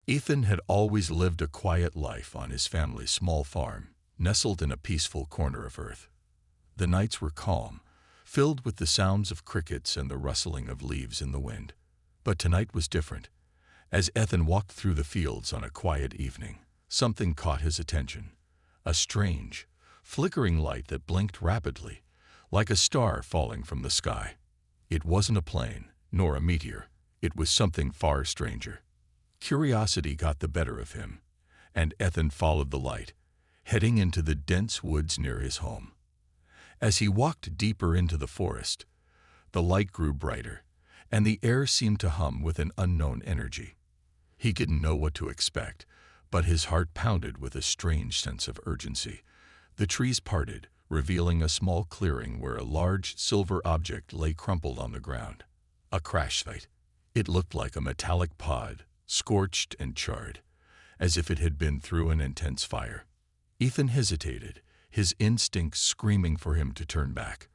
Ethan had always lived a quiet life on his family's small farm, nestled in a peaceful corner of earth. The nights were calm, filled with the sounds of crickets and the rustling of leaves in the wind. But tonight was different. As Ethan walked through the fields on a quiet evening, something caught his attention. A strange, flickering light that blinked rapidly, like a star falling from the sky. It wasn't a plane, nor a meteor. It was something far stranger. Curiosity got the better of him, and Ethan followed the light, heading into the dense woods near his home. As he walked deeper into the forest, the light grew brighter, and the air seemed to hum with an unknown energy. He didn't know what to expect, but his heart pounded with a strange sense of urgency. The trees parted, revealing a small clearing where a large silver object lay crumpled on the ground. A crash site. It looked like a metallic pod, scorched and charred, as if it had been through an intense fire. Ethan hesitated, his instincts screaming for him to turn back.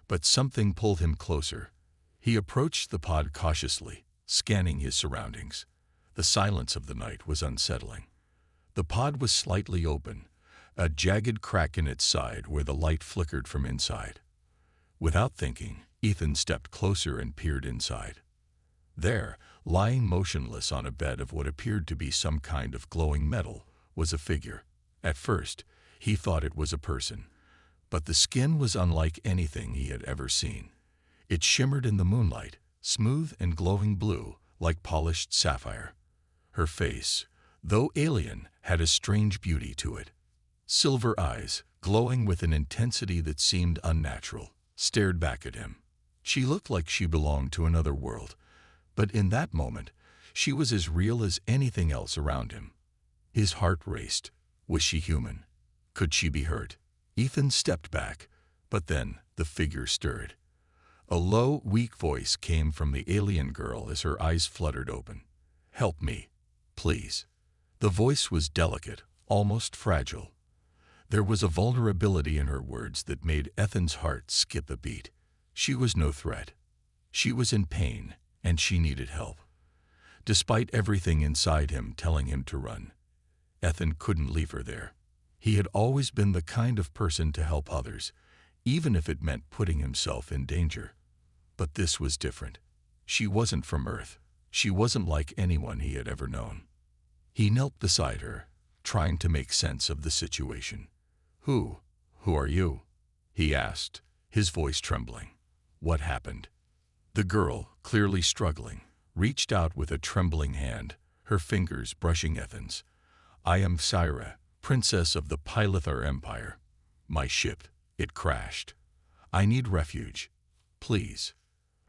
But something pulled him closer. He approached the pod cautiously, scanning his surroundings. The silence of the night was unsettling. The pod was slightly open, a jagged crack in its side where the light flickered from inside. Without thinking, Ethan stepped closer and peered inside. There, lying motionless on a bed of what appeared to be some kind of glowing metal, was a figure. At first, he thought it was a person, but the skin was unlike anything he had ever seen. It shimmered in the moonlight, smooth and glowing blue, like polished sapphire. Her face, though alien, had a strange beauty to it. Silver eyes, glowing with an intensity that seemed unnatural, stared back at him. She looked like she belonged to another world, but in that moment, she was as real as anything else around him. His heart raced. Was she human? Could she be hurt? Ethan stepped back, but then the figure stirred. A low, weak voice came from the alien girl as her eyes fluttered open. "Help me, please." The voice was delicate, almost fragile. There was a vulnerability in her words that made Ethan's heart skip a beat. She was no threat. She was in pain, and she needed help. Despite everything inside him telling him to run, Ethan couldn't leave her there. He had always been the kind of person to help others, even if it meant putting himself in danger. But this was different. She wasn't from Earth. She wasn't like anyone he had ever known. He knelt beside her, trying to make sense of the situation. Who are you?" he asked, his voice trembling. "What happened?" The girl, clearly struggling, reached out with a trembling hand, her fingers brushing Ethan's. "I am Syra, princess of the Pylithar Empire. My ship, it crashed. I need refuge. Please."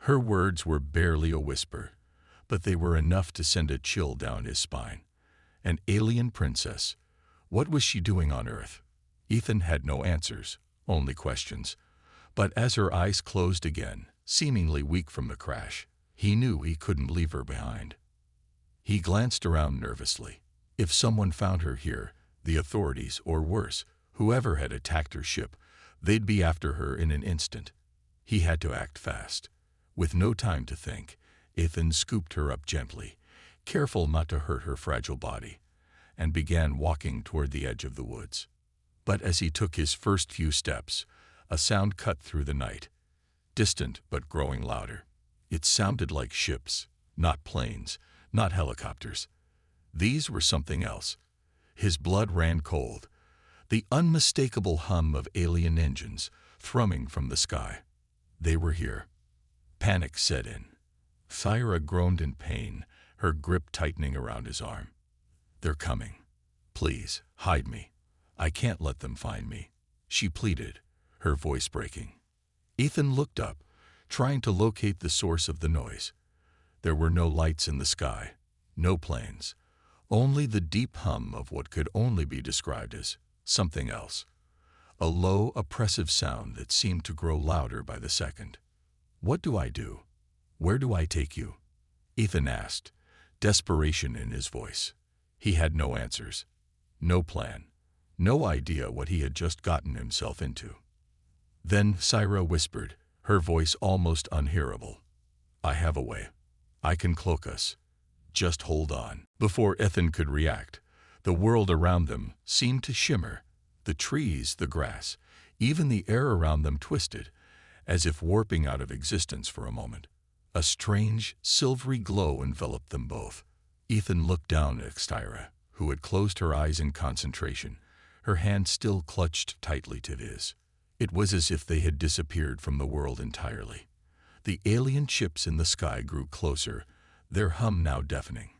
Her words were barely a whisper, but they were enough to send a chill down his spine. An alien princess. What was she doing on Earth? Ethan had no answers, only questions. But as her eyes closed again, seemingly weak from the crash, he knew he couldn't leave her behind. He glanced around nervously. If someone found her here, the authorities, or worse, whoever had attacked her ship, they'd be after her in an instant. He had to act fast. With no time to think, Ethan scooped her up gently, careful not to hurt her fragile body, and began walking toward the edge of the woods. But as he took his first few steps, a sound cut through the night, distant but growing louder. It sounded like ships, not planes, not helicopters. These were something else. His blood ran cold. The unmistakable hum of alien engines thrumming from the sky. They were here. Panic set in. Syra groaned in pain, her grip tightening around his arm. "They're coming. Please, hide me. I can't let them find me," she pleaded, her voice breaking. Ethan looked up, trying to locate the source of the noise. There were no lights in the sky, no planes, only the deep hum of what could only be described as something else. A low, oppressive sound that seemed to grow louder by the second. "What do I do? Where do I take you?" Ethan asked, desperation in his voice. He had no answers, no plan, no idea what he had just gotten himself into. Then Syra whispered, her voice almost unhearable. "I have a way. I can cloak us. Just hold on." Before Ethan could react, the world around them seemed to shimmer. The trees, the grass, even the air around them twisted, as if warping out of existence for a moment. A strange, silvery glow enveloped them both. Ethan looked down at Styra, who had closed her eyes in concentration, her hand still clutched tightly to his. It was as if they had disappeared from the world entirely. The alien ships in the sky grew closer, their hum now deafening.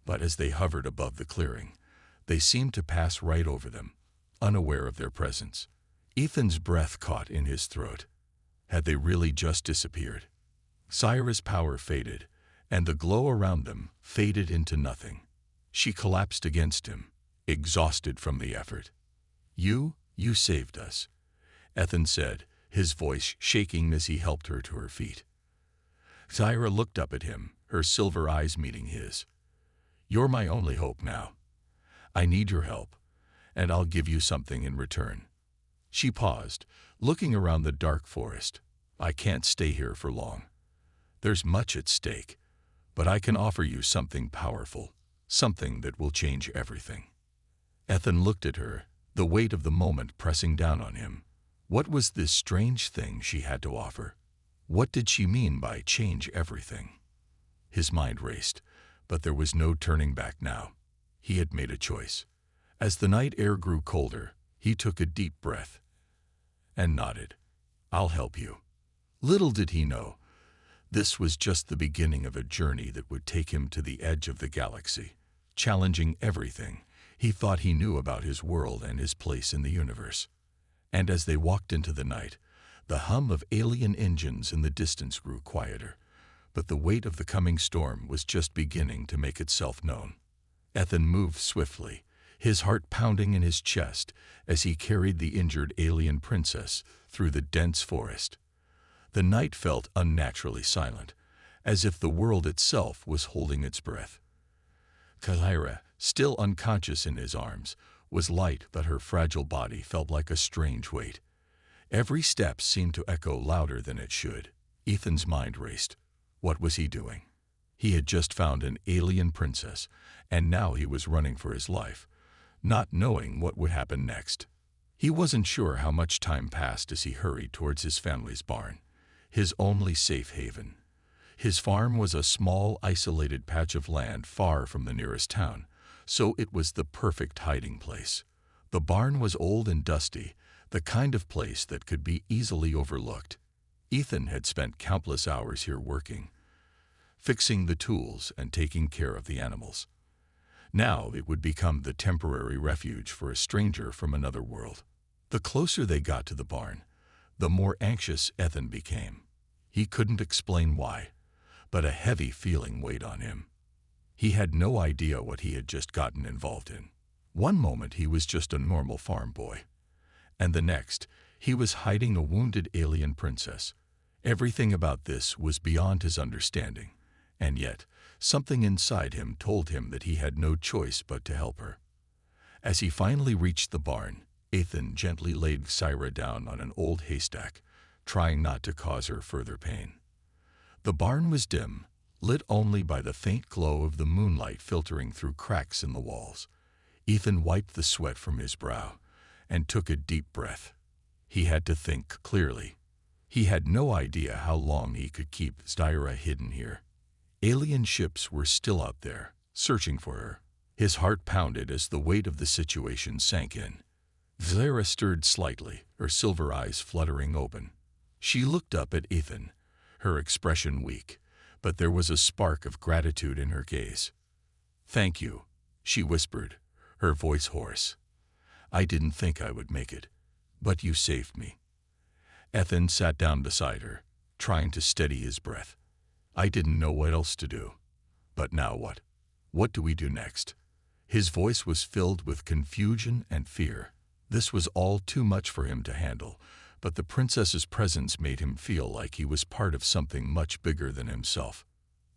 But as they hovered above the clearing, they seemed to pass right over them, unaware of their presence. Ethan's breath caught in his throat. Had they really just disappeared? Syra's power faded, and the glow around them faded into nothing. She collapsed against him, exhausted from the effort. You saved us," Ethan said, his voice shaking as he helped her to her feet. Syra looked up at him, her silver eyes meeting his. "You're my only hope now. I need your help, and I'll give you something in return." She paused, looking around the dark forest. "I can't stay here for long. There's much at stake, but I can offer you something powerful, something that will change everything." Ethan looked at her, the weight of the moment pressing down on him. What was this strange thing she had to offer? What did she mean by change everything? His mind raced, but there was no turning back now. He had made a choice. As the night air grew colder, he took a deep breath and nodded. "I'll help you." Little did he know, this was just the beginning of a journey that would take him to the edge of the galaxy, challenging everything he thought he knew about his world and his place in the universe. And as they walked into the night, the hum of alien engines in the distance grew quieter, but the weight of the coming storm was just beginning to make itself known. Ethan moved swiftly, his heart pounding in his chest as he carried the injured alien princess through the dense forest. The night felt unnaturally silent, as if the world itself was holding its breath. Syra, still unconscious in his arms, was light, but her fragile body felt like a strange weight. Every step seemed to echo louder than it should. Ethan's mind raced. What was he doing? He had just found an alien princess, and now he was running for his life, not knowing what would happen next. He wasn't sure how much time passed as he hurried towards his family's barn, his only safe haven. His farm was a small, isolated patch of land far from the nearest town, so it was the perfect hiding place. The barn was old and dusty, the kind of place that could be easily overlooked. Ethan had spent countless hours here working, fixing the tools and taking care of the animals. Now it would become the temporary refuge for a stranger from another world. The closer they got to the barn, the more anxious Ethan became. He couldn't explain why, but a heavy feeling weighed on him. He had no idea what he had just gotten involved in. One moment he was just a normal farm boy, and the next he was hiding a wounded alien princess. Everything about this was beyond his understanding, and yet something inside him told him that he had no choice but to help her. As he finally reached the barn, Ethan gently laid Syra down on an old haystack, trying not to cause her further pain. The barn was dim, lit only by the faint glow of the moonlight filtering through cracks in the walls. Ethan wiped the sweat from his brow and took a deep breath. He had to think clearly. He had no idea how long he could keep Syra hidden here. Alien ships were still out there, searching for her. His heart pounded as the weight of the situation sank in. Syra stirred slightly, her silver eyes fluttering open. She looked up at Ethan, her expression weak, but there was a spark of gratitude in her gaze. "Thank you," she whispered, her voice hoarse. "I didn't think I would make it, but you saved me." Ethan sat down beside her, trying to steady his breath. "I didn't know what else to do. But now what? What do we do next?" His voice was filled with confusion and fear. This was all too much for him to handle, but the princess's presence made him feel like he was part of something much bigger than himself.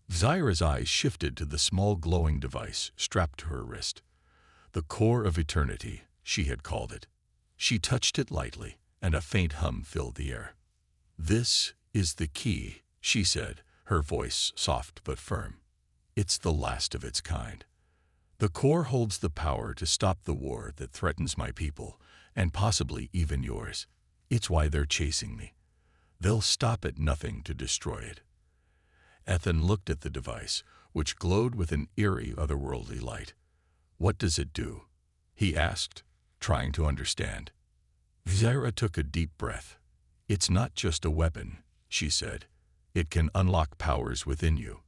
Syra's eyes shifted to the small glowing device strapped to her wrist. The core of eternity, she had called it. She touched it lightly, and a faint hum filled the air. "This is the key," she said, her voice soft but firm. It's the last of its kind. The core holds the power to stop the war that threatens my people, and possibly even yours. It's why they're chasing me. They'll stop at nothing to destroy it." Ethan looked at the device, which glowed with an eerie, otherworldly light. "What does it do?" he asked, trying to understand. Zyra took a deep breath. "It's not just a weapon," she said. "It can unlock powers within you.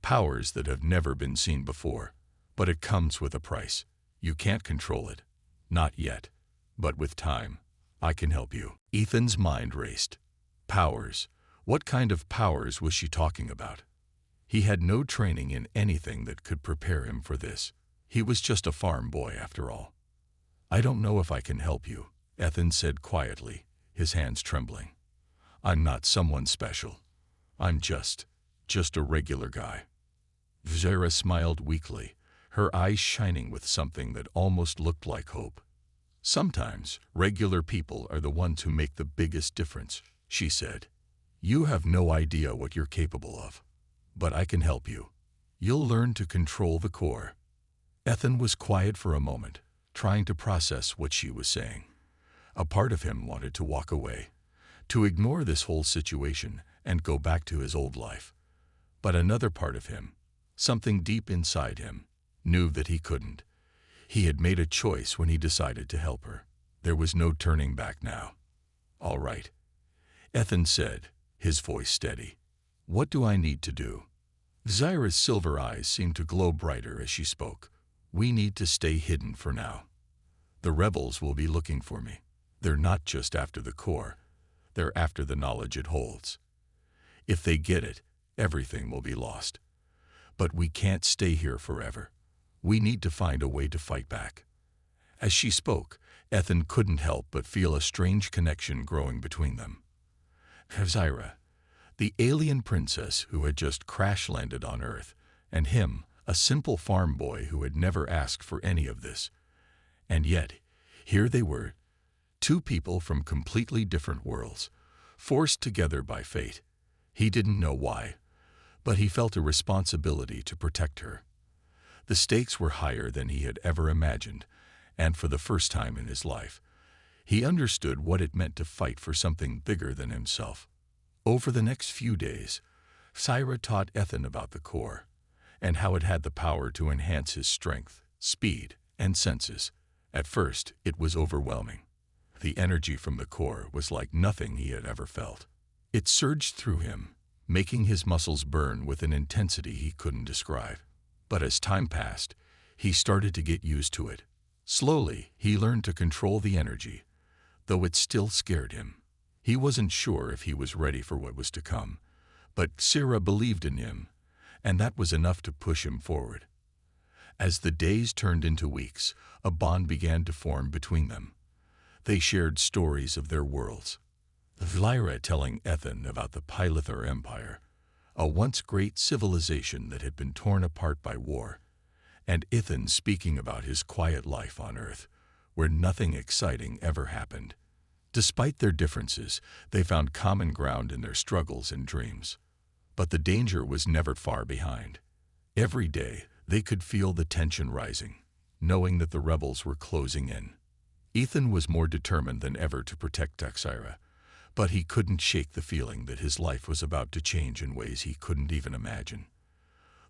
Powers that have never been seen before. But it comes with a price. You can't control it. Not yet. But with time, I can help you." Ethan's mind raced. Powers. What kind of powers was she talking about? He had no training in anything that could prepare him for this. He was just a farm boy after all. "I don't know if I can help you," Ethan said quietly, his hands trembling. "I'm not someone special. I'm just a regular guy." Zyra smiled weakly, her eyes shining with something that almost looked like hope. "Sometimes regular people are the ones who make the biggest difference," she said. "You have no idea what you're capable of. But I can help you. You'll learn to control the core." Ethan was quiet for a moment, trying to process what she was saying. A part of him wanted to walk away, to ignore this whole situation and go back to his old life. But another part of him, something deep inside him, knew that he couldn't. He had made a choice when he decided to help her. There was no turning back now. "All right," Ethan said, his voice steady. "What do I need to do?" Zyra's silver eyes seemed to glow brighter as she spoke. "We need to stay hidden for now. The rebels will be looking for me. They're not just after the core. They're after the knowledge it holds. If they get it, everything will be lost. But we can't stay here forever. We need to find a way to fight back." As she spoke, Ethan couldn't help but feel a strange connection growing between them. Zyra, the alien princess who had just crash-landed on Earth, and him, a simple farm boy who had never asked for any of this. And yet, here they were, two people from completely different worlds, forced together by fate. He didn't know why, but he felt a responsibility to protect her. The stakes were higher than he had ever imagined, and for the first time in his life, he understood what it meant to fight for something bigger than himself. Over the next few days, Zyra taught Ethan about the core, and how it had the power to enhance his strength, speed, and senses. At first, it was overwhelming. The energy from the core was like nothing he had ever felt. It surged through him, making his muscles burn with an intensity he couldn't describe. But as time passed, he started to get used to it. Slowly, he learned to control the energy, though it still scared him. He wasn't sure if he was ready for what was to come, but Zyra believed in him, and that was enough to push him forward. As the days turned into weeks, a bond began to form between them. They shared stories of their worlds. Zyra telling Ethan about the Pylithor Empire, a once great civilization that had been torn apart by war, and Ethan speaking about his quiet life on Earth, where nothing exciting ever happened. Despite their differences, they found common ground in their struggles and dreams. But the danger was never far behind. Every day, they could feel the tension rising, knowing that the rebels were closing in. Ethan was more determined than ever to protect Zyra, but he couldn't shake the feeling that his life was about to change in ways he couldn't even imagine.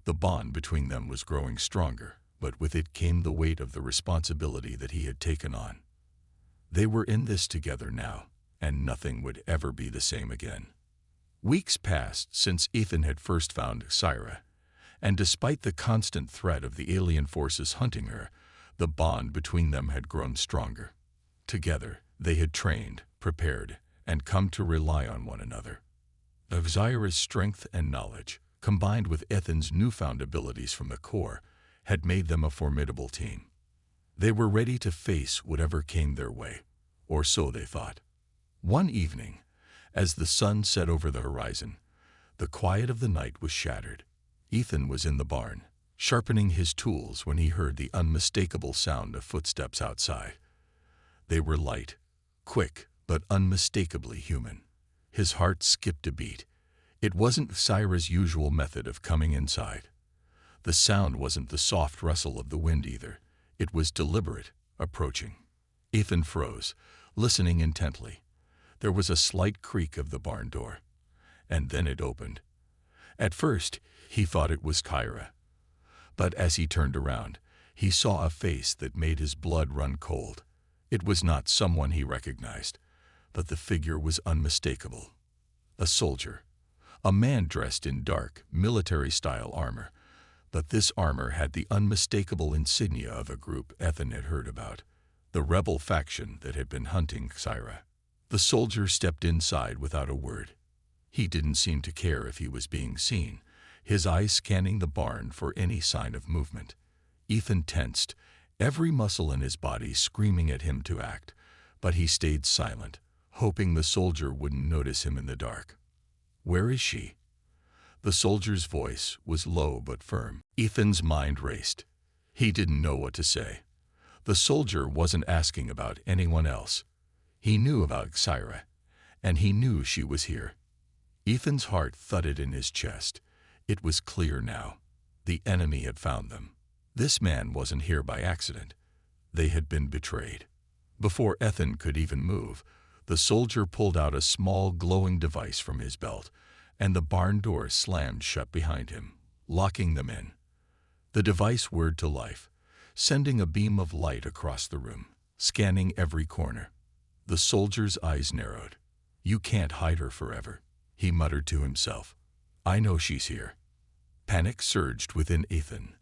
The bond between them was growing stronger, but with it came the weight of the responsibility that he had taken on. They were in this together now, and nothing would ever be the same again. Weeks passed since Ethan had first found Zyra, and despite the constant threat of the alien forces hunting her, the bond between them had grown stronger. Together, they had trained, prepared, and come to rely on one another. Of Zyra's strength and knowledge, combined with Ethan's newfound abilities from the core, had made them a formidable team. They were ready to face whatever came their way, or so they thought. One evening, as the sun set over the horizon, the quiet of the night was shattered. Ethan was in the barn, sharpening his tools when he heard the unmistakable sound of footsteps outside. They were light, quick, but unmistakably human. His heart skipped a beat. It wasn't Zyra's usual method of coming inside. The sound wasn't the soft rustle of the wind either. It was deliberate, approaching. Ethan froze, listening intently. There was a slight creak of the barn door, and then it opened. At first, he thought it was Kyra. But as he turned around, he saw a face that made his blood run cold. It was not someone he recognized, but the figure was unmistakable. A soldier. A man dressed in dark, military-style armor. But this armor had the unmistakable insignia of a group Ethan had heard about. The rebel faction that had been hunting Kyra. The soldier stepped inside without a word. He didn't seem to care if he was being seen, his eyes scanning the barn for any sign of movement. Ethan tensed, every muscle in his body screaming at him to act, but he stayed silent, hoping the soldier wouldn't notice him in the dark. "Where is she?" The soldier's voice was low but firm. Ethan's mind raced. He didn't know what to say. The soldier wasn't asking about anyone else. He knew about Kyra, and he knew she was here. Ethan's heart thudded in his chest. It was clear now. The enemy had found them. This man wasn't here by accident. They had been betrayed. Before Ethan could even move, the soldier pulled out a small glowing device from his belt, and the barn door slammed shut behind him, locking them in. The device whirred to life, sending a beam of light across the room, scanning every corner. The soldier's eyes narrowed. "You can't hide her forever," he muttered to himself. "I know she's here." Panic surged within Ethan.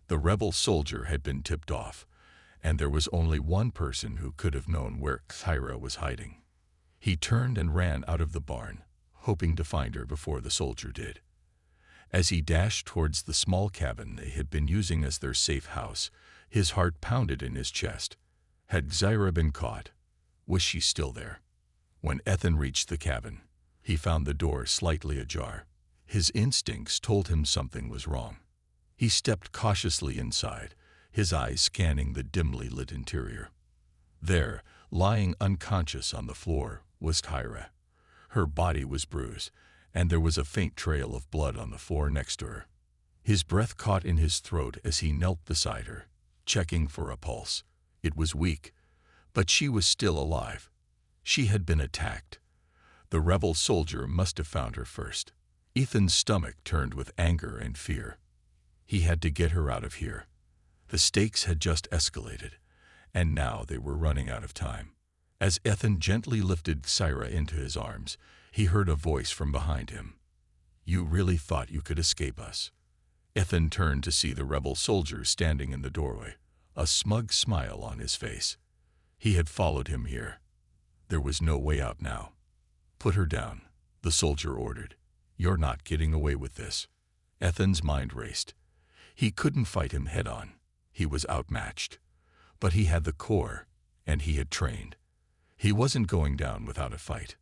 The rebel soldier had been tipped off, and there was only one person who could have known where Kyra was hiding. He turned and ran out of the barn, hoping to find her before the soldier did. As he dashed towards the small cabin they had been using as their safe house, his heart pounded in his chest. Had Kyra been caught? Was she still there? When Ethan reached the cabin, he found the door slightly ajar. His instincts told him something was wrong. He stepped cautiously inside, his eyes scanning the dimly lit interior. There, lying unconscious on the floor, was Kyra. Her body was bruised, and there was a faint trail of blood on the floor next to her. His breath caught in his throat as he knelt beside her, checking for a pulse. It was weak, but she was still alive. She had been attacked. The rebel soldier must have found her first. Ethan's stomach turned with anger and fear. He had to get her out of here. The stakes had just escalated, and now they were running out of time. As Ethan gently lifted Kyra into his arms, he heard a voice from behind him. "You really thought you could escape us?" Ethan turned to see the rebel soldier standing in the doorway, a smug smile on his face. He had followed him here. There was no way out now. "Put her down," the soldier ordered. "You're not getting away with this." Ethan's mind raced. He couldn't fight him head-on. He was outmatched. But he had the core, and he had trained. He wasn't going down without a fight.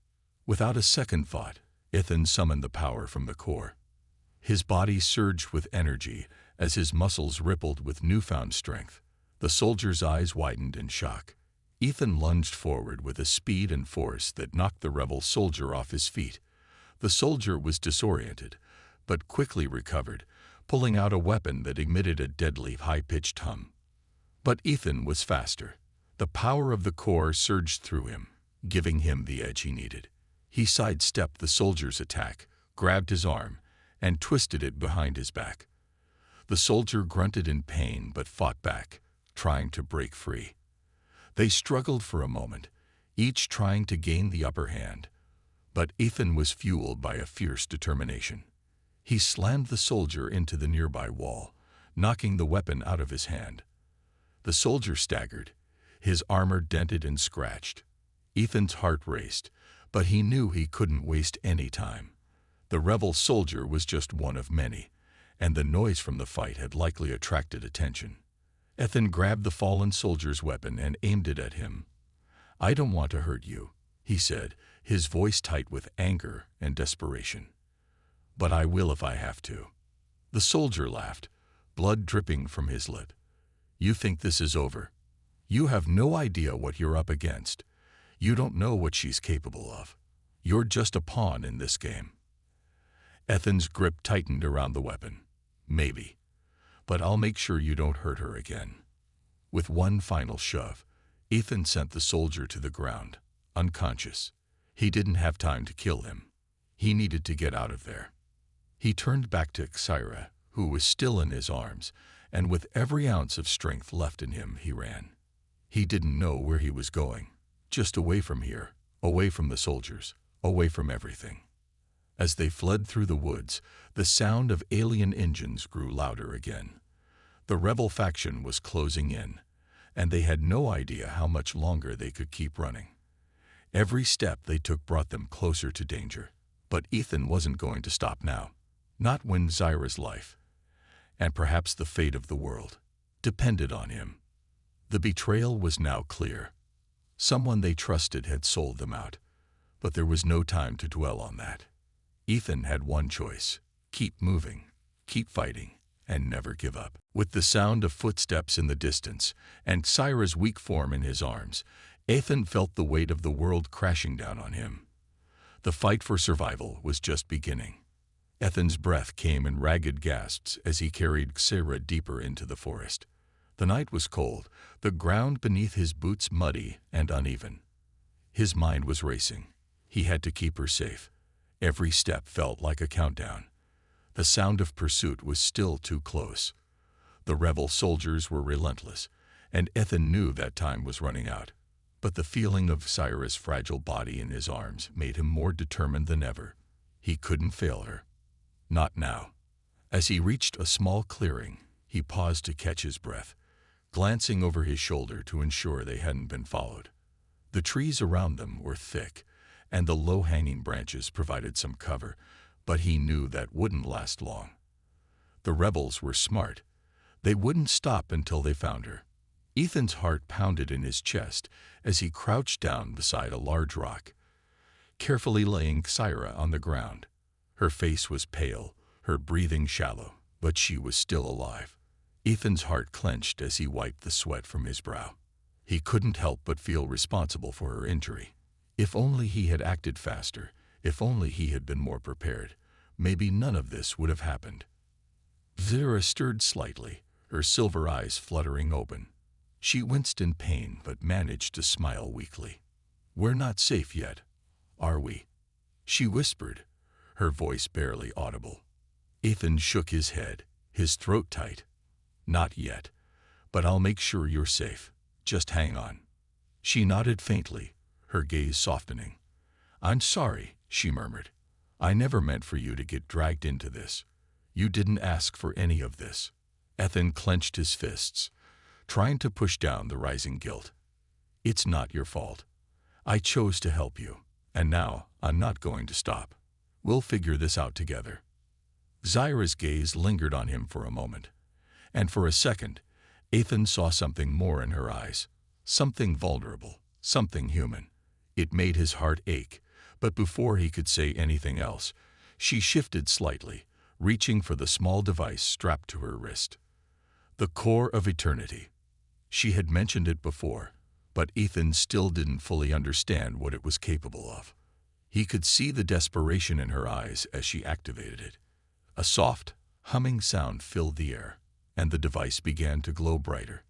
Without a second thought, Ethan summoned the power from the core. His body surged with energy as his muscles rippled with newfound strength. The soldier's eyes widened in shock. Ethan lunged forward with a speed and force that knocked the rebel soldier off his feet. The soldier was disoriented, but quickly recovered, pulling out a weapon that emitted a deadly, high-pitched hum. But Ethan was faster. The power of the core surged through him, giving him the edge he needed. He sidestepped the soldier's attack, grabbed his arm, and twisted it behind his back. The soldier grunted in pain but fought back, trying to break free. They struggled for a moment, each trying to gain the upper hand. But Ethan was fueled by a fierce determination. He slammed the soldier into the nearby wall, knocking the weapon out of his hand. The soldier staggered, his armor dented and scratched. Ethan's heart raced, but he knew he couldn't waste any time. The rebel soldier was just one of many, and the noise from the fight had likely attracted attention. Ethan grabbed the fallen soldier's weapon and aimed it at him. "I don't want to hurt you," he said, his voice tight with anger and desperation. "But I will if I have to." The soldier laughed, blood dripping from his lip. "You think this is over? You have no idea what you're up against. You don't know what she's capable of. You're just a pawn in this game." Ethan's grip tightened around the weapon. "Maybe. but I'll make sure you don't hurt her again." With one final shove, Ethan sent the soldier to the ground, unconscious. He didn't have time to kill him. He needed to get out of there. He turned back to Xyra, who was still in his arms, and with every ounce of strength left in him, he ran. He didn't know where he was going, just away from here, away from the soldiers, away from everything. As they fled through the woods, the sound of alien engines grew louder again. The rebel faction was closing in, and they had no idea how much longer they could keep running. Every step they took brought them closer to danger, but Ethan wasn't going to stop now. Not when Xyra's life, and perhaps the fate of the world, depended on him. The betrayal was now clear. Someone they trusted had sold them out, but there was no time to dwell on that. Ethan had one choice: keep moving, keep fighting, and never give up. With the sound of footsteps in the distance and Xyra's weak form in his arms, Ethan felt the weight of the world crashing down on him. The fight for survival was just beginning. Ethan's breath came in ragged gasps as he carried Xyra deeper into the forest. The night was cold, the ground beneath his boots muddy and uneven. His mind was racing. He had to keep her safe. Every step felt like a countdown. The sound of pursuit was still too close. The rebel soldiers were relentless, and Ethan knew that time was running out. But the feeling of Xyra's fragile body in his arms made him more determined than ever. He couldn't fail her. Not now. As he reached a small clearing, he paused to catch his breath, glancing over his shoulder to ensure they hadn't been followed. The trees around them were thick, and the low-hanging branches provided some cover, but he knew that wouldn't last long. The rebels were smart. They wouldn't stop until they found her. Ethan's heart pounded in his chest as he crouched down beside a large rock, carefully laying Xyra on the ground. Her face was pale, her breathing shallow, but she was still alive. Ethan's heart clenched as he wiped the sweat from his brow. He couldn't help but feel responsible for her injury. If only he had acted faster, if only he had been more prepared, maybe none of this would have happened. Xyra stirred slightly, her silver eyes fluttering open. She winced in pain but managed to smile weakly. "We're not safe yet, are we?" she whispered, her voice barely audible. Ethan shook his head, his throat tight. "Not yet, but I'll make sure you're safe. Just hang on." She nodded faintly, her gaze softening. "I'm sorry," she murmured. "I never meant for you to get dragged into this. You didn't ask for any of this." Ethan clenched his fists, trying to push down the rising guilt. "It's not your fault. I chose to help you, and now I'm not going to stop. We'll figure this out together." Xyra's gaze lingered on him for a moment, and for a second, Ethan saw something more in her eyes, something vulnerable, something human. It made his heart ache, but before he could say anything else, she shifted slightly, reaching for the small device strapped to her wrist. The core of eternity. She had mentioned it before, but Ethan still didn't fully understand what it was capable of. He could see the desperation in her eyes as she activated it. A soft, humming sound filled the air, and the device began to glow brighter.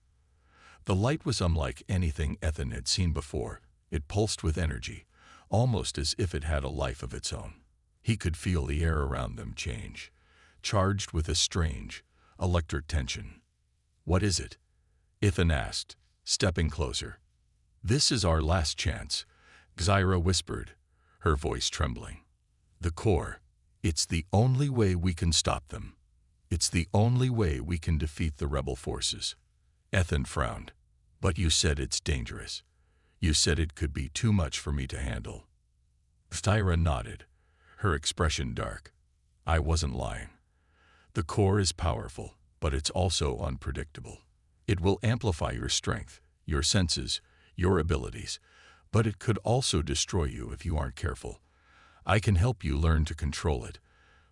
The light was unlike anything Ethan had seen before. It pulsed with energy, almost as if it had a life of its own. He could feel the air around them change, charged with a strange, electric tension. "What is it?" Ethan asked, stepping closer. "This is our last chance," Xyra whispered, her voice trembling. "The core. It's the only way we can stop them. It's the only way we can defeat the rebel forces." Ethan frowned. "But you said it's dangerous. You said it could be too much for me to handle." Xyra nodded, her expression dark. "I wasn't lying. The core is powerful, but it's also unpredictable. It will amplify your strength, your senses, your abilities, but it could also destroy you if you aren't careful. I can help you learn to control it,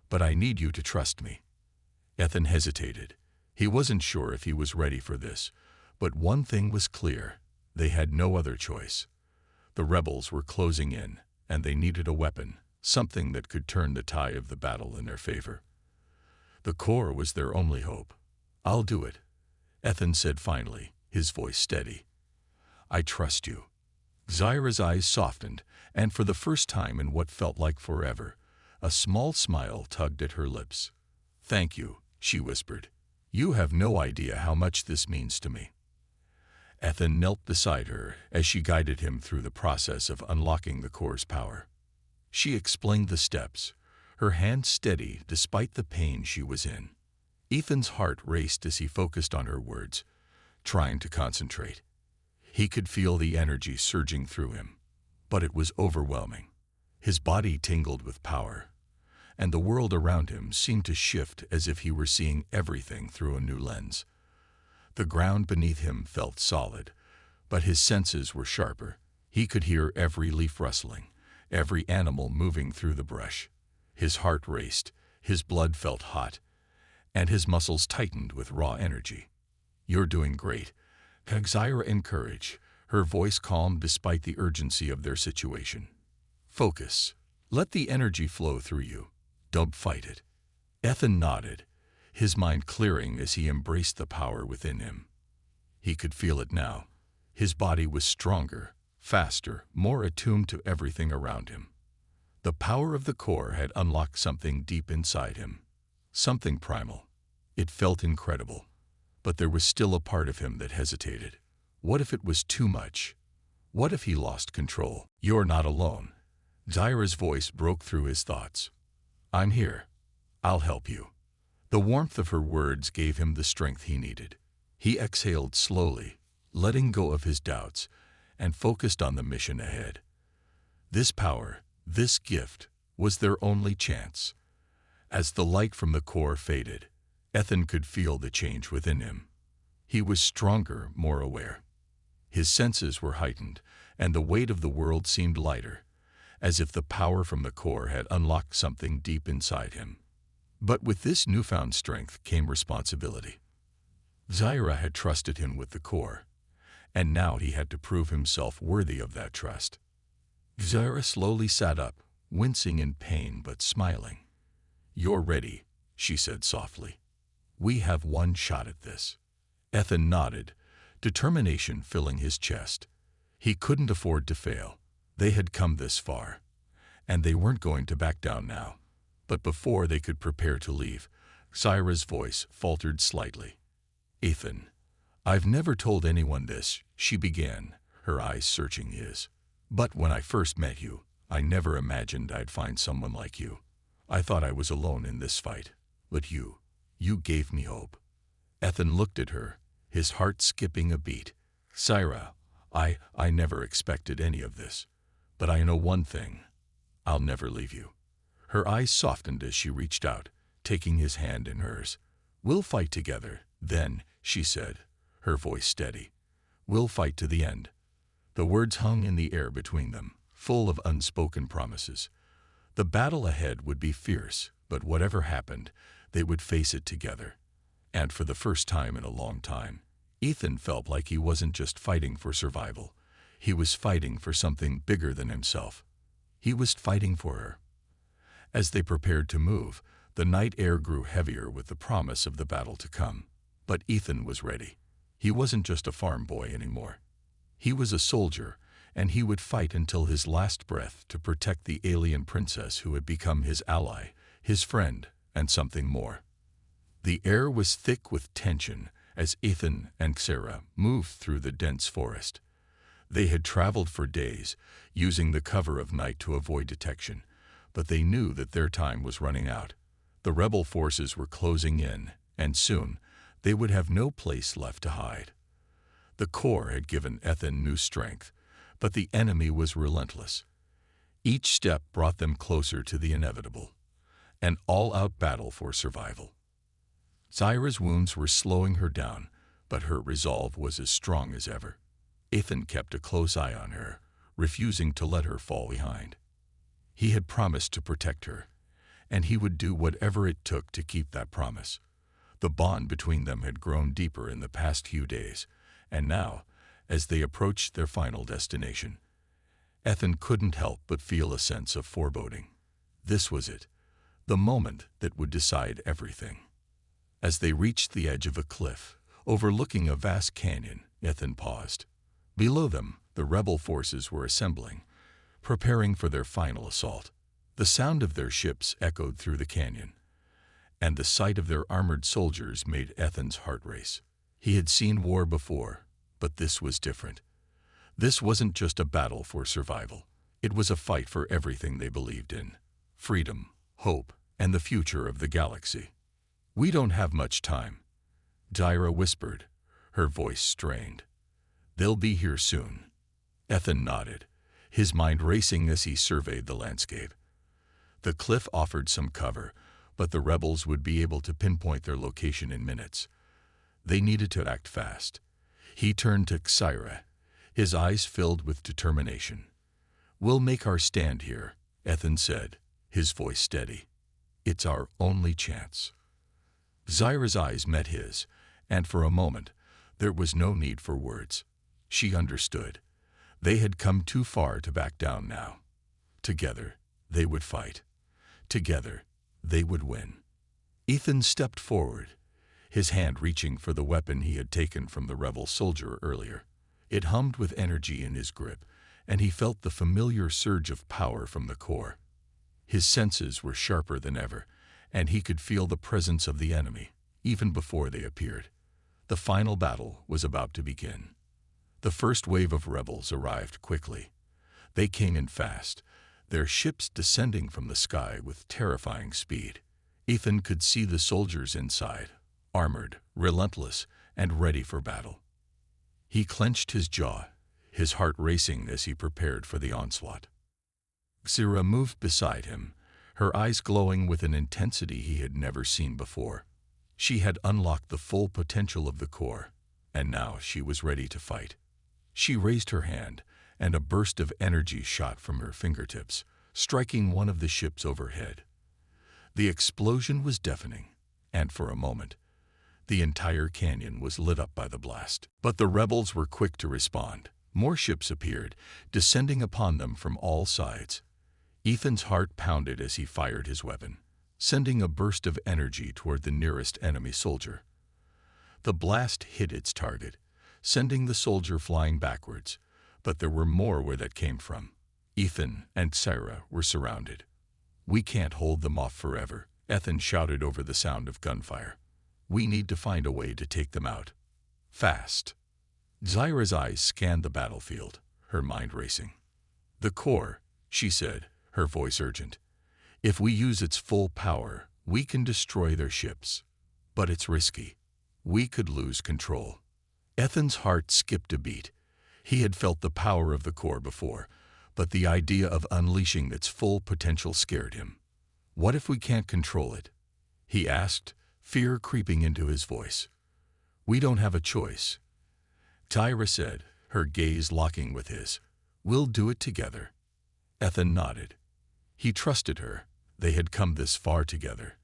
but I need you to trust me." Ethan hesitated. He wasn't sure if he was ready for this, but one thing was clear: they had no other choice. The rebels were closing in, and they needed a weapon, something that could turn the tide of the battle in their favor. The core was their only hope. "I'll do it," Ethan said finally, his voice steady. "I trust you." Zyra's eyes softened, and for the first time in what felt like forever, a small smile tugged at her lips. "Thank you," she whispered. "You have no idea how much this means to me." Ethan knelt beside her as she guided him through the process of unlocking the core's power. She explained the steps, her hand steady despite the pain she was in. Ethan's heart raced as he focused on her words, trying to concentrate. He could feel the energy surging through him, but it was overwhelming. His body tingled with power, and the world around him seemed to shift as if he were seeing everything through a new lens. The ground beneath him felt solid, but his senses were sharper. He could hear every leaf rustling, every animal moving through the brush. His heart raced, his blood felt hot, and his muscles tightened with raw energy. "You're doing great," Zyra encouraged, her voice calm despite the urgency of their situation. "Focus. Let the energy flow through you. Don't fight it." Ethan nodded, his mind clearing as he embraced the power within him. He could feel it now. His body was stronger, faster, more attuned to everything around him. The power of the core had unlocked something deep inside him, something primal. It felt incredible, but there was still a part of him that hesitated. What if it was too much? What if he lost control? "You're not alone." Zyra's voice broke through his thoughts. "I'm here. I'll help you." The warmth of her words gave him the strength he needed. He exhaled slowly, letting go of his doubts, and focused on the mission ahead. This power, this gift, was their only chance. As the light from the core faded, Ethan could feel the change within him. He was stronger, more aware. His senses were heightened, and the weight of the world seemed lighter, as if the power from the core had unlocked something deep inside him. But with this newfound strength came responsibility. Zyra had trusted him with the core, and now he had to prove himself worthy of that trust. Zyra slowly sat up, wincing in pain but smiling. "You're ready," she said softly. "We have one shot at this." Ethan nodded, determination filling his chest. He couldn't afford to fail. They had come this far, and they weren't going to back down now. But before they could prepare to leave, Zyra's voice faltered slightly. "Ethan, I've never told anyone this," she began, her eyes searching his. "But when I first met you, I never imagined I'd find someone like you. I thought I was alone in this fight. But you gave me hope." Ethan looked at her, his heart skipping a beat. "Zyra, I never expected any of this. But I know one thing. I'll never leave you." Her eyes softened as she reached out, taking his hand in hers. "We'll fight together, then," she said, her voice steady. "We'll fight to the end." The words hung in the air between them, full of unspoken promises. The battle ahead would be fierce, but whatever happened, they would face it together. And for the first time in a long time, Ethan felt like he wasn't just fighting for survival. He was fighting for something bigger than himself. He was fighting for her. As they prepared to move, the night air grew heavier with the promise of the battle to come. But Ethan was ready. He wasn't just a farm boy anymore. He was a soldier, and he would fight until his last breath to protect the alien princess who had become his ally, his friend, and something more. The air was thick with tension as Ethan and Zyra moved through the dense forest. They had traveled for days, using the cover of night to avoid detection, but they knew that their time was running out. The rebel forces were closing in, and soon they would have no place left to hide. The core had given Ethan new strength, but the enemy was relentless. Each step brought them closer to the inevitable, an all-out battle for survival. Zyra's wounds were slowing her down, but her resolve was as strong as ever. Ethan kept a close eye on her, refusing to let her fall behind. He had promised to protect her, and he would do whatever it took to keep that promise. The bond between them had grown deeper in the past few days, and now, as they approached their final destination, Ethan couldn't help but feel a sense of foreboding. This was it, the moment that would decide everything. As they reached the edge of a cliff, overlooking a vast canyon, Ethan paused. Below them, the rebel forces were assembling, preparing for their final assault. The sound of their ships echoed through the canyon, and the sight of their armored soldiers made Ethan's heart race. He had seen war before, but this was different. This wasn't just a battle for survival. It was a fight for everything they believed in: freedom, hope, and the future of the galaxy. "We don't have much time," Dyra whispered, her voice strained. "They'll be here soon." Ethan nodded, his mind racing as he surveyed the landscape. The cliff offered some cover, but the rebels would be able to pinpoint their location in minutes. They needed to act fast. He turned to Xyra, his eyes filled with determination. "We'll make our stand here," Ethan said, his voice steady. "It's our only chance." Xyra's eyes met his, and for a moment, there was no need for words. She understood. They had come too far to back down now. Together, they would fight. Together, they would win. Ethan stepped forward, his hand reaching for the weapon he had taken from the rebel soldier earlier. It hummed with energy in his grip, and he felt the familiar surge of power from the core. His senses were sharper than ever, and he could feel the presence of the enemy, even before they appeared. The final battle was about to begin. The first wave of rebels arrived quickly. They came in fast, their ships descending from the sky with terrifying speed. Ethan could see the soldiers inside, armored, relentless, and ready for battle. He clenched his jaw, his heart racing as he prepared for the onslaught. Xyra moved beside him, her eyes glowing with an intensity he had never seen before. She had unlocked the full potential of the core, and now she was ready to fight. She raised her hand, and a burst of energy shot from her fingertips, striking one of the ships overhead. The explosion was deafening, and for a moment, the entire canyon was lit up by the blast. But the rebels were quick to respond. More ships appeared, descending upon them from all sides. Ethan's heart pounded as he fired his weapon, sending a burst of energy toward the nearest enemy soldier. The blast hit its target, sending the soldier flying backwards, but there were more where that came from. Ethan and Xyra were surrounded. "We can't hold them off forever," Ethan shouted over the sound of gunfire. "We need to find a way to take them out. Fast." Xyra's eyes scanned the battlefield, her mind racing. "The core," she said, her voice urgent. "If we use its full power, we can destroy their ships. But it's risky. We could lose control." Ethan's heart skipped a beat. He had felt the power of the core before, but the idea of unleashing its full potential scared him. "What if we can't control it?" he asked, fear creeping into his voice. "We don't have a choice," Tyra said, her gaze locking with his. "We'll do it together." Ethan nodded. He trusted her. They had come this far together,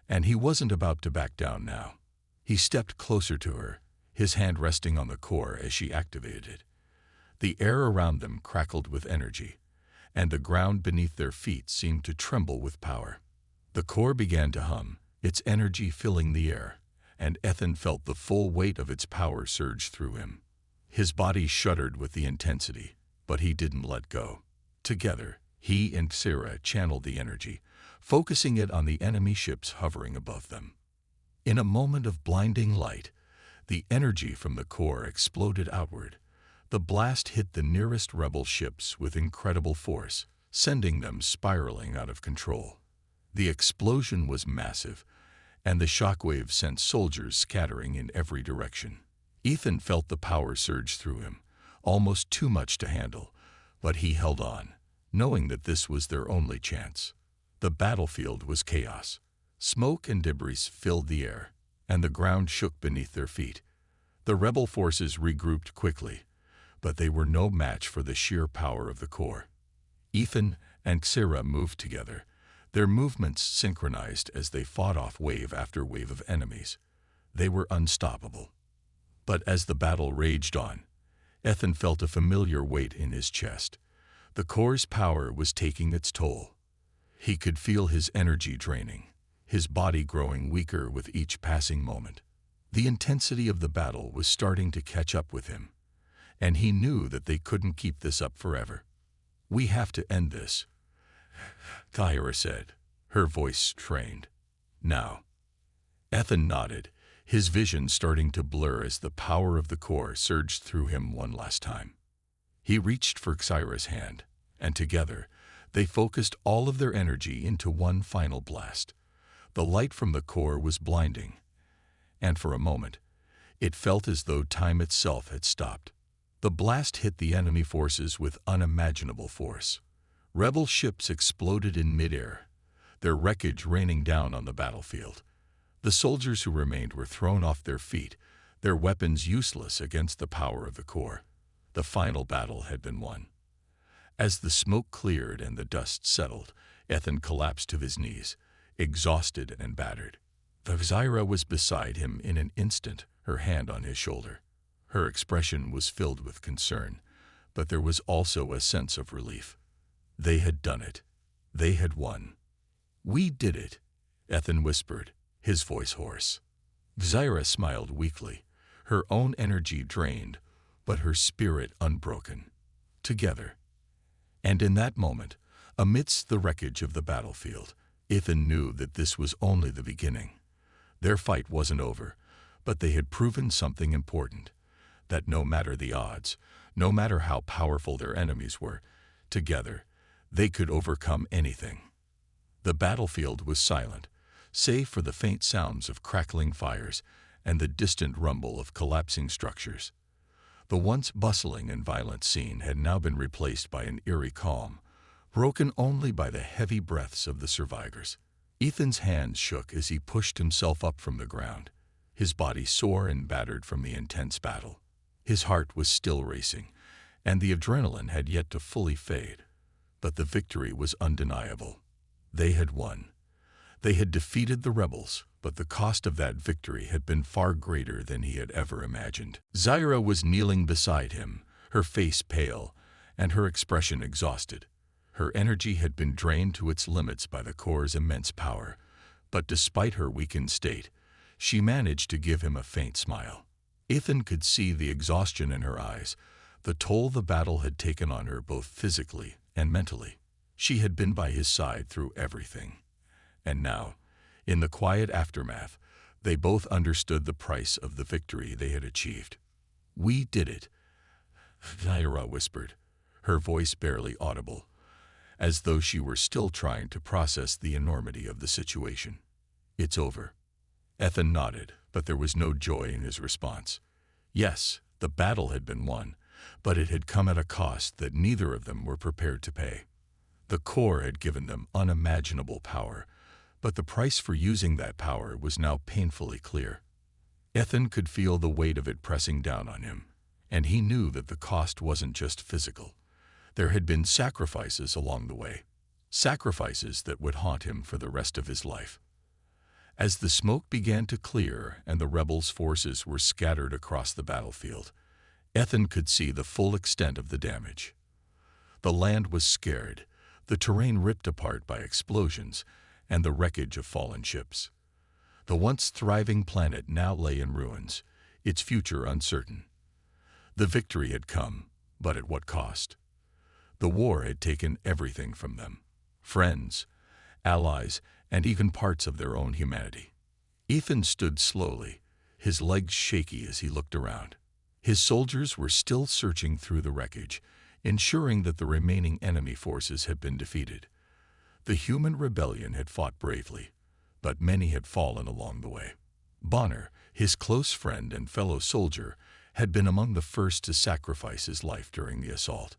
and he wasn't about to back down now. He stepped closer to her, his hand resting on the core as she activated it. The air around them crackled with energy, and the ground beneath their feet seemed to tremble with power. The core began to hum, its energy filling the air, and Ethan felt the full weight of its power surge through him. His body shuddered with the intensity, but he didn't let go. Together, he and Xyra channeled the energy, focusing it on the enemy ships hovering above them. In a moment of blinding light, the energy from the core exploded outward. The blast hit the nearest rebel ships with incredible force, sending them spiraling out of control. The explosion was massive, and the shockwave sent soldiers scattering in every direction. Ethan felt the power surge through him, almost too much to handle, but he held on, knowing that this was their only chance. The battlefield was chaos. Smoke and debris filled the air, and the ground shook beneath their feet. The rebel forces regrouped quickly, but they were no match for the sheer power of the core. Ethan and Xyra moved together, their movements synchronized as they fought off wave after wave of enemies. They were unstoppable. But as the battle raged on, Ethan felt a familiar weight in his chest. The core's power was taking its toll. He could feel his energy draining, his body growing weaker with each passing moment. The intensity of the battle was starting to catch up with him, and he knew that they couldn't keep this up forever. "We have to end this," Thyra said, her voice strained. "Now." Ethan nodded, his vision starting to blur as the power of the core surged through him one last time. He reached for Thyra's hand, and together, they focused all of their energy into one final blast. The light from the core was blinding, and for a moment, it felt as though time itself had stopped. The blast hit the enemy forces with unimaginable force. Rebel ships exploded in midair, their wreckage raining down on the battlefield. The soldiers who remained were thrown off their feet, their weapons useless against the power of the core. The final battle had been won. As the smoke cleared and the dust settled, Ethan collapsed to his knees, exhausted and battered. Thyra was beside him in an instant, her hand on his shoulder. Her expression was filled with concern, but there was also a sense of relief. They had done it. They had won. "We did it," Ethan whispered, his voice hoarse. Thyra smiled weakly, her own energy drained, but her spirit unbroken. Together. And in that moment, amidst the wreckage of the battlefield, Ethan knew that this was only the beginning. Their fight wasn't over, but they had proven something important, that no matter the odds, no matter how powerful their enemies were, together, they could overcome anything. The battlefield was silent, save for the faint sounds of crackling fires and the distant rumble of collapsing structures. The once bustling and violent scene had now been replaced by an eerie calm, broken only by the heavy breaths of the survivors. Ethan's hands shook as he pushed himself up from the ground, his body sore and battered from the intense battle. His heart was still racing, and the adrenaline had yet to fully fade. But the victory was undeniable. They had won. They had defeated the rebels, but the cost of that victory had been far greater than he had ever imagined. Thyra was kneeling beside him, her face pale, and her expression exhausted. Her energy had been drained to its limits by the core's immense power, but despite her weakened state, she managed to give him a faint smile. Ethan could see the exhaustion in her eyes, the toll the battle had taken on her both physically and mentally. She had been by his side through everything. And now, in the quiet aftermath, they both understood the price of the victory they had achieved. "We did it," Thyra whispered, her voice barely audible, as though she were still trying to process the enormity of the situation. "It's over." Ethan nodded, but there was no joy in his response. Yes, the battle had been won, but it had come at a cost that neither of them were prepared to pay. The core had given them unimaginable power, but the price for using that power was now painfully clear. Ethan could feel the weight of it pressing down on him, and he knew that the cost wasn't just physical. There had been sacrifices along the way, sacrifices that would haunt him for the rest of his life. As the smoke began to clear and the rebels' forces were scattered across the battlefield, Ethan could see the full extent of the damage. The land was scared, the terrain ripped apart by explosions, and the wreckage of fallen ships. The once thriving planet now lay in ruins, its future uncertain. The victory had come, but at what cost? The war had taken everything from them: friends, allies, and even parts of their own humanity. Ethan stood slowly, his legs shaky as he looked around. His soldiers were still searching through the wreckage, ensuring that the remaining enemy forces had been defeated. The human rebellion had fought bravely, but many had fallen along the way. Bonner, his close friend and fellow soldier, had been among the first to sacrifice his life during the assault.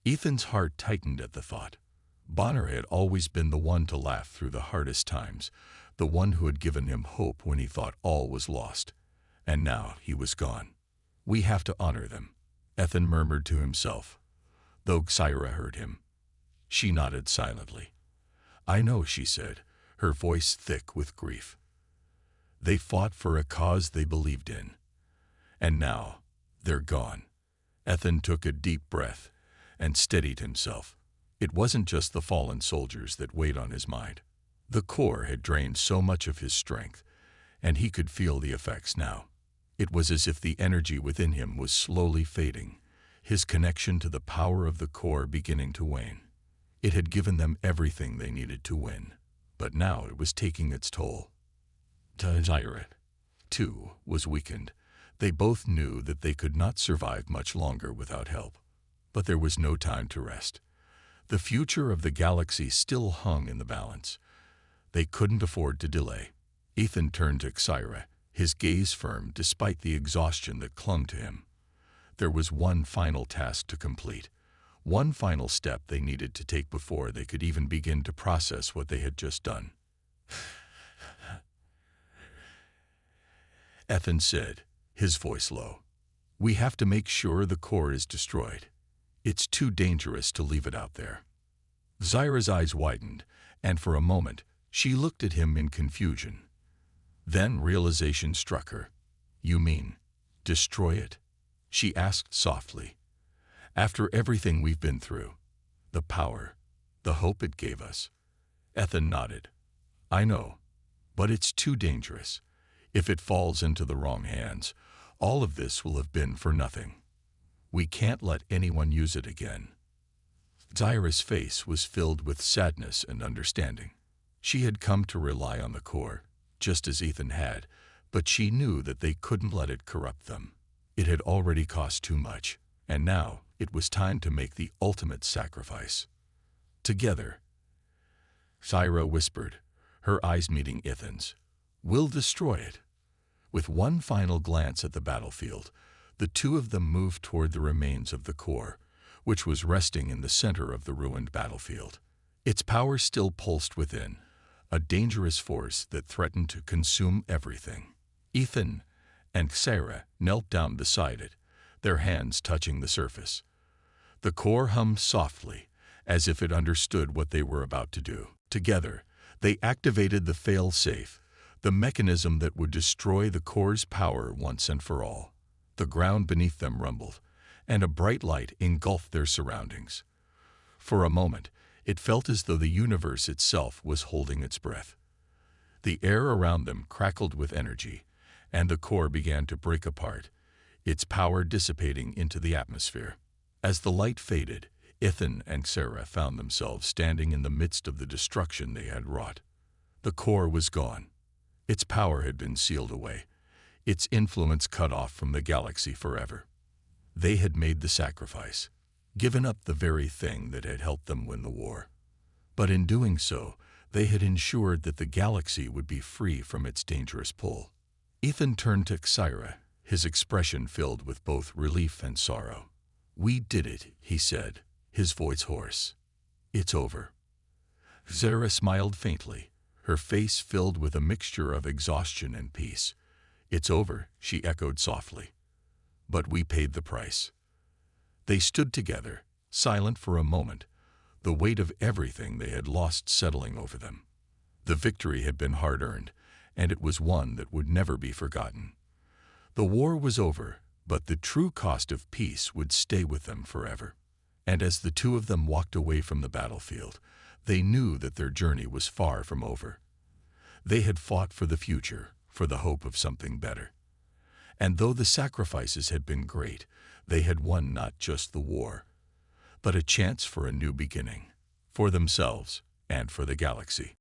Ethan's heart tightened at the thought. Bonner had always been the one to laugh through the hardest times, the one who had given him hope when he thought all was lost. And now he was gone. "We have to honor them," Ethan murmured to himself, though Thyra heard him. She nodded silently. "I know," she said, her voice thick with grief. "They fought for a cause they believed in. And now, they're gone." Ethan took a deep breath and steadied himself. It wasn't just the fallen soldiers that weighed on his mind. The core had drained so much of his strength, and he could feel the effects now. It was as if the energy within him was slowly fading, his connection to the power of the core beginning to wane. It had given them everything they needed to win, but now it was taking its toll. Tyra, too, was weakened. They both knew that they could not survive much longer without help. But there was no time to rest. The future of the galaxy still hung in the balance. They couldn't afford to delay. Ethan turned to Xyra, his gaze firm despite the exhaustion that clung to him. There was one final task to complete, one final step they needed to take before they could even begin to process what they had just done. Ethan said, his voice low, "We have to make sure the core is destroyed. It's too dangerous to leave it out there." Zyra's eyes widened, and for a moment, she looked at him in confusion. Then realization struck her. "You mean, destroy it?" she asked softly. "After everything we've been through, the power, the hope it gave us." Ethan nodded. "I know, but it's too dangerous. If it falls into the wrong hands, all of this will have been for nothing. We can't let anyone use it again." Zyra's face was filled with sadness and understanding. She had come to rely on the core, just as Ethan had, but she knew that they couldn't let it corrupt them. It had already cost too much, and now it was time to make the ultimate sacrifice. Together, Zyra whispered, her eyes meeting Ethan's, "We'll destroy it." With one final glance at the battlefield, the two of them moved toward the remains of the core, which was resting in the center of the ruined battlefield. Its power still pulsed within, a dangerous force that threatened to consume everything. Ethan and Xyra knelt down beside it, their hands touching the surface. The core hummed softly, as if it understood what they were about to do. Together, they activated the fail-safe, the mechanism that would destroy the core's power once and for all. The ground beneath them rumbled, and a bright light engulfed their surroundings. For a moment, it felt as though the universe itself was holding its breath. The air around them crackled with energy, and the core began to break apart, its power dissipating into the atmosphere. As the light faded, Ethan and Xyra found themselves standing in the midst of the destruction they had wrought. The core was gone. Its power had been sealed away, its influence cut off from the galaxy forever. They had made the sacrifice, given up the very thing that had helped them win the war. But in doing so, they had ensured that the galaxy would be free from its dangerous pull. Ethan turned to Xyra, his expression filled with both relief and sorrow. "We did it," he said, his voice hoarse. "It's over." Xyra smiled faintly, her face filled with a mixture of exhaustion and peace. "It's over," she echoed softly. "But we paid the price." They stood together, silent for a moment, the weight of everything they had lost settling over them. The victory had been hard-earned, and it was one that would never be forgotten. The war was over, but the true cost of peace would stay with them forever. And as the two of them walked away from the battlefield, they knew that their journey was far from over. They had fought for the future, for the hope of something better. And though the sacrifices had been great, they had won not just the war, but a chance for a new beginning, for themselves and for the galaxy.